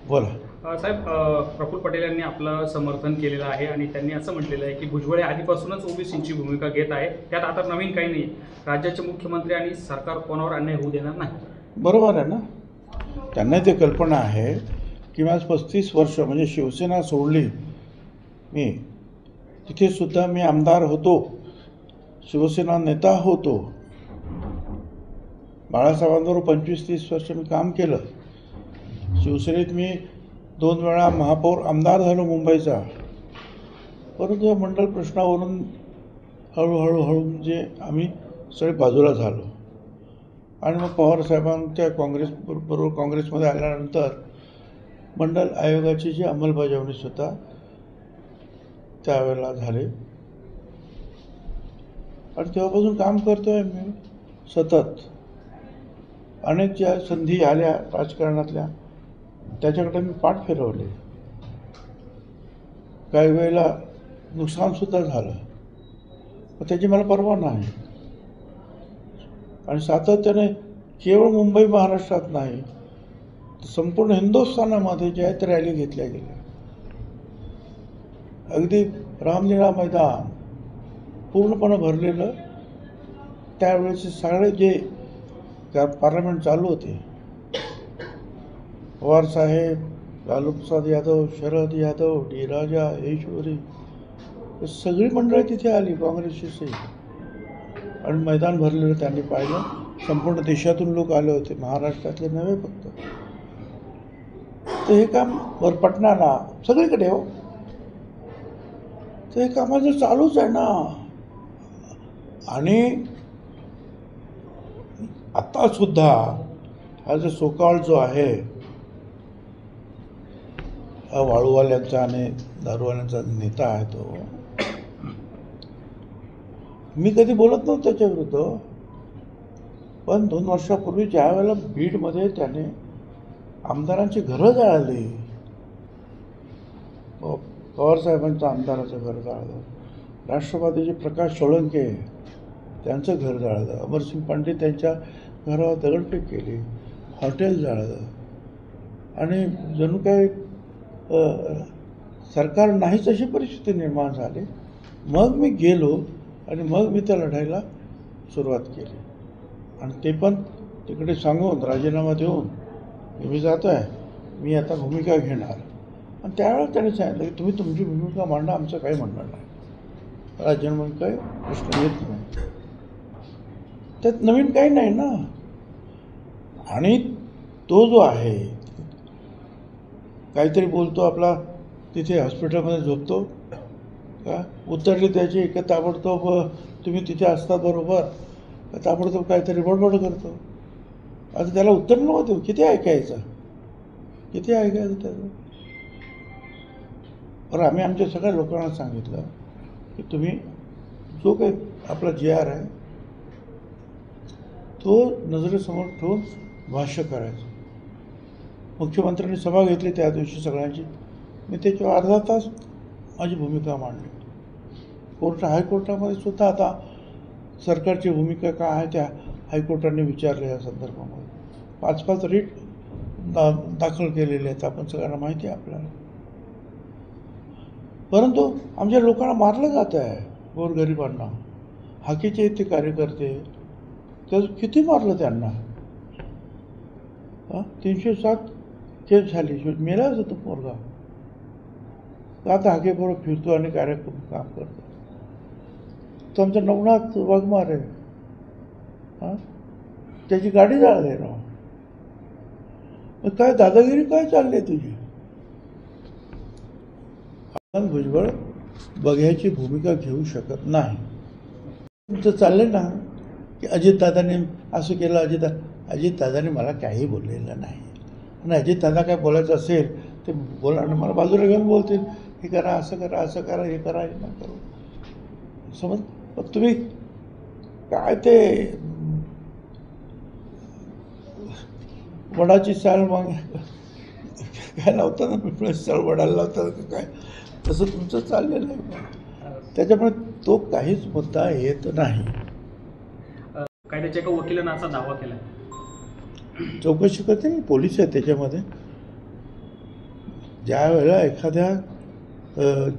बोला. साहेब, प्रफुल्ल पटेल यांनी आपलं समर्थन केलेलं आहे आणि त्यांनी असं म्हटलेलं आहे की भुजबळ आधीपासूनच ओबीसींची भूमिका घेत आहे. त्यात आता नवीन काही नाही. राज्याचे मुख्यमंत्री आणि सरकार कोणावर अन्याय होऊ देणार नाही. बरोबर आहे ना. त्यांना ते कल्पना आहे की आज 35 वर्ष म्हणजे शिवसेना सोडली मी, तिथे सुद्धा मी आमदार होतो, शिवसेना नेता होतो. बाळासाहेबांबरोबर 25-30 वर्ष मी काम केलं. शिवसेनेत मी 2 वेळा महापौर आमदार झालो मुंबईचा. परंतु या मंडळ प्रश्नावरून हळूहळू म्हणजे आम्ही सगळे बाजूला झालो. आणि मग पवारसाहेबांच्या काँग्रेसबरोबर काँग्रेसमध्ये आल्यानंतर मंडल आयोगाची जी अंमलबजावणीसुद्धा त्यावेळेला झाली. आणि तेव्हापासून काम करतो आहे मी सतत. अनेक ज्या संधी आल्या राजकारणातल्या त्याच्याकडे मी पाठ फिरवले. काही वेळेला नुकसानसुद्धा झालं, पण त्याची मला पर्वा नाही. आणि सातत्याने केवळ मुंबई महाराष्ट्रात नाही तर संपूर्ण हिंदुस्थानामध्ये ज्या आहेत रॅली घेतल्या गेल्या. अगदी रामलीला मैदान पूर्णपणे भरलेलं. त्यावेळेचे सगळे जे पार्लमेंट चालू होते, पवारसाहेब, लालू प्रसाद यादव, शरद यादव, डी राजा, ईश्वरी, सगळी मंडळी तिथे आली काँग्रेसची सहित. आणि मैदान भरलेलं त्यांनी पाहिलं. संपूर्ण देशातून लोक आले होते, महाराष्ट्रातले नव्हे फक्त. तर हे काम पटणाला सगळीकडे हो. तर हे कामाचं चालूच आहे ना. आणि आता सुद्धा हा जो सोकाळ जो आहे हा वाळूवाल्यांचा आणि दारूवाल्यांचा नेता आहे तो, मी कधी बोलत नव्हतो त्याच्याविरुद्ध. पण 2 वर्षापूर्वी ज्या वेळेला बीडमध्ये त्याने आमदारांची घरं जाळली, पवारसाहेबांचं आमदाराचं घर जाळलं, राष्ट्रवादीचे प्रकाश सोळंके त्यांचं घर जाळलं, अमरसिंग पंडित त्यांच्या घरावर दगडफेक केली, हॉटेल जाळलं. आणि जणू काही सरकार नाहीच अशी परिस्थिती निर्माण झाली. मग मी गेलो आणि मग मी त्या लढाईला सुरुवात केली. आणि ते पण तिकडे सांगून राजीनामा देऊन मी जातो आहे, मी आता भूमिका घेणार. आणि त्यावेळेला त्याने सांगितलं की तुम्ही तुमची भूमिका मांडा, आमचं काही म्हणणार नाही. राजीनामा काही प्रश्न येत नाही. त्यात नवीन काही नाही ना. आणि तो जो आहे काहीतरी बोलतो आपला, तिथे हॉस्पिटलमध्ये झोपतो का, उतरली त्याची का ताबडतोब तुम्ही तिथे असता बरोबर, ताबडतोब काहीतरी बडबड करतो. आता त्याला उत्तर नव्हतं, किती ऐकायचं त्याचं. बरं, आम्ही आमच्या सगळ्या लोकांना सांगितलं की तुम्ही जो काही आपला GR आहे तो नजरेसमोर ठेवून भाष्य करायचं. मुख्यमंत्र्यांनी सभा घेतली त्या दिवशी सगळ्यांची. मी त्याच्यावर अर्धा तास माझी भूमिका मांडली. हायकोर्टामध्ये सुद्धा आता सरकारची भूमिका काय आहे त्या हायकोर्टाने विचारलं. या संदर्भामध्ये 5-5 रीट दाखल केलेले आहेत, आपण सगळ्यांना माहिती आहे आपल्याला. परंतु आमच्या लोकांना मारलं जात आहे, गोरगरिबांना. हाकीचे ते कार्यकर्ते, तर किती मारलं त्यांना. 307 केस झाली, मेलाच होतो पोरगा. आता हाकेबरोबर फिरतो आणि कार्यक्रम काम करतो. तो आमचा नवनाथ वाघमारे, त्याची गाडी जाळली राव. काय दादागिरी काय चालली आहे तुझी. आपण भुजबळ बघ्याची भूमिका घेऊ शकत नाही. तुमचं चाललं ना की अजितदादांनी असं केलं. अजितदादांनी मला काही बोललेलं नाही. आणि अजितदादा काय बोलायचं असेल ते बोला, मला बाजूला घेऊन बोलतील, हे करा, असं करा, असं करा, हे करा, हे न करू. समज. मग तुम्ही काय ते वडाची साल मग काय लावता ना, पिंपळाची साल वडाला लावतात का काय, तसं तुमचं चाललेलं आहे. त्याच्यामुळे तो काहीच मुद्दा येत नाही. काय त्याच्या एका वकिलानं असा दावा केला. चौकशी करते मी, पोलीस आहे त्याच्यामध्ये. ज्या वेळेला एखाद्या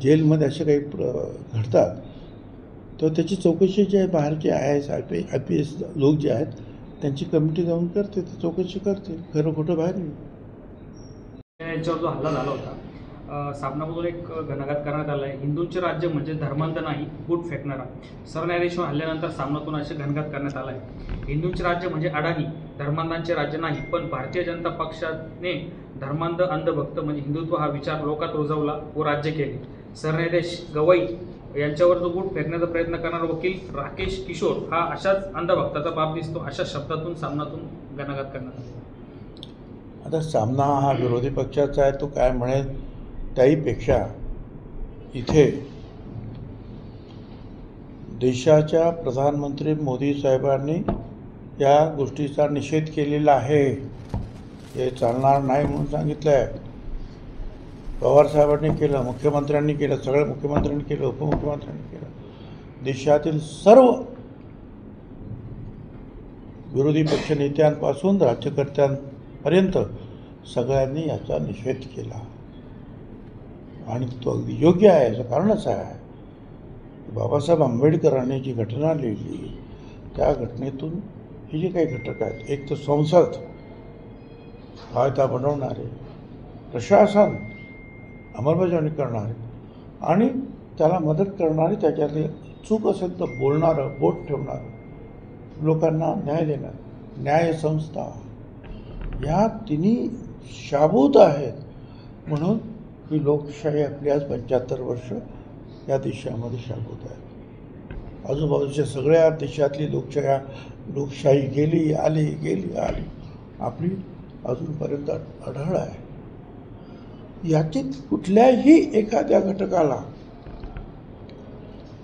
जेलमध्ये असे काही घडतात तर त्याची चौकशी जी आहे बाहेरचे IAS IPS लोक जे आहेत त्यांची कमिटी जाऊन करते, ती चौकशी करते, खरं खोटं बाहेर येईल. यांच्यावर जो हल्ला झाला होता, सामनामधून एक घणाघात करण्यात आला आहे. हिंदूंचे राज्य म्हणजे धर्मांध नाही, बूट फेकणारा. सरन्यायाधीश हल्ल्यानंतर सामनातून असे घणाघात करण्यात आला आहे. हिंदूंचे राज्य म्हणजे अडाणी, धर्मांधांचे राज्य नाही. पण भारतीय जनता पक्षाने धर्मांध अंधभक्त म्हणजे हिंदुत्व हा विचार लोकात रुजवला व राज्य केले. सरन्यायाधीश गवई यांच्यावर जो बूट फेकण्याचा प्रयत्न करणारा वकील राकेश किशोर हा अशाच अंधभक्ताचा बाप दिसतो, अशा शब्दातून सामनातून घणाघात करण्यात आला. आता सामना हा विरोधी पक्षाचा आहे, तो काय म्हणेल त्याहीपेक्षा इथे देशाच्या प्रधानमंत्री मोदी साहेबांनी या गोष्टीचा निषेध केलेला आहे. हे चालणार नाही म्हणून सांगितलं आहे. पवार साहेबांनी केलं, मुख्यमंत्र्यांनी केलं, सगळ्या मुख्यमंत्र्यांनी केलं, उपमुख्यमंत्र्यांनी केलं. देशातील सर्व विरोधी पक्षनेत्यांपासून राज्यकर्त्यांपर्यंत सगळ्यांनी याचा निषेध केला आणि तो अगदी योग्य आहे. याचं कारणच आहे बाबासाहेब आंबेडकरांनी जी घटना लिहिली त्या घटनेतून हे जे काही घटक आहेत, एक तर संसद कायदा बनवणारे, प्रशासन अंमलबजावणी करणारे आणि त्याला मदत करणारे, त्याच्यातले चूक असेल तर बोलणारं, बोट ठेवणारं, लोकांना न्याय देणारं, न्यायसंस्था, या तिन्ही शाबूत आहेत. म्हणून ही लोकशाही आपली आज 75 वर्ष या देशामध्ये शाबूत आहे. आजूबाजूच्या सगळ्या देशातली लोकशाही गेली आली, आपली अजूनपर्यंत अढळ आहे. याची कुठल्याही एखाद्या घटकाला,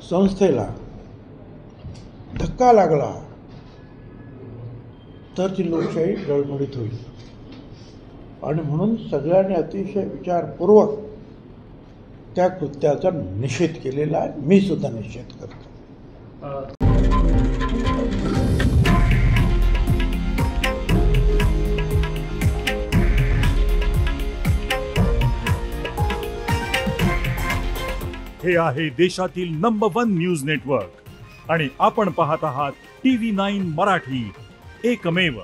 संस्थेला धक्का लागला तर ती लोकशाही डळमळीत होईल. आणि म्हणून सगळ्यांनी अतिशय विचारपूर्वक त्या कृत्याचा निषेध केलेला आहे. मी सुद्धा निषेध करतो. हे आहे देशातील नंबर 1 न्यूज नेटवर्क आणि आपण पाहत आहात TV9 मराठी, एकमेव.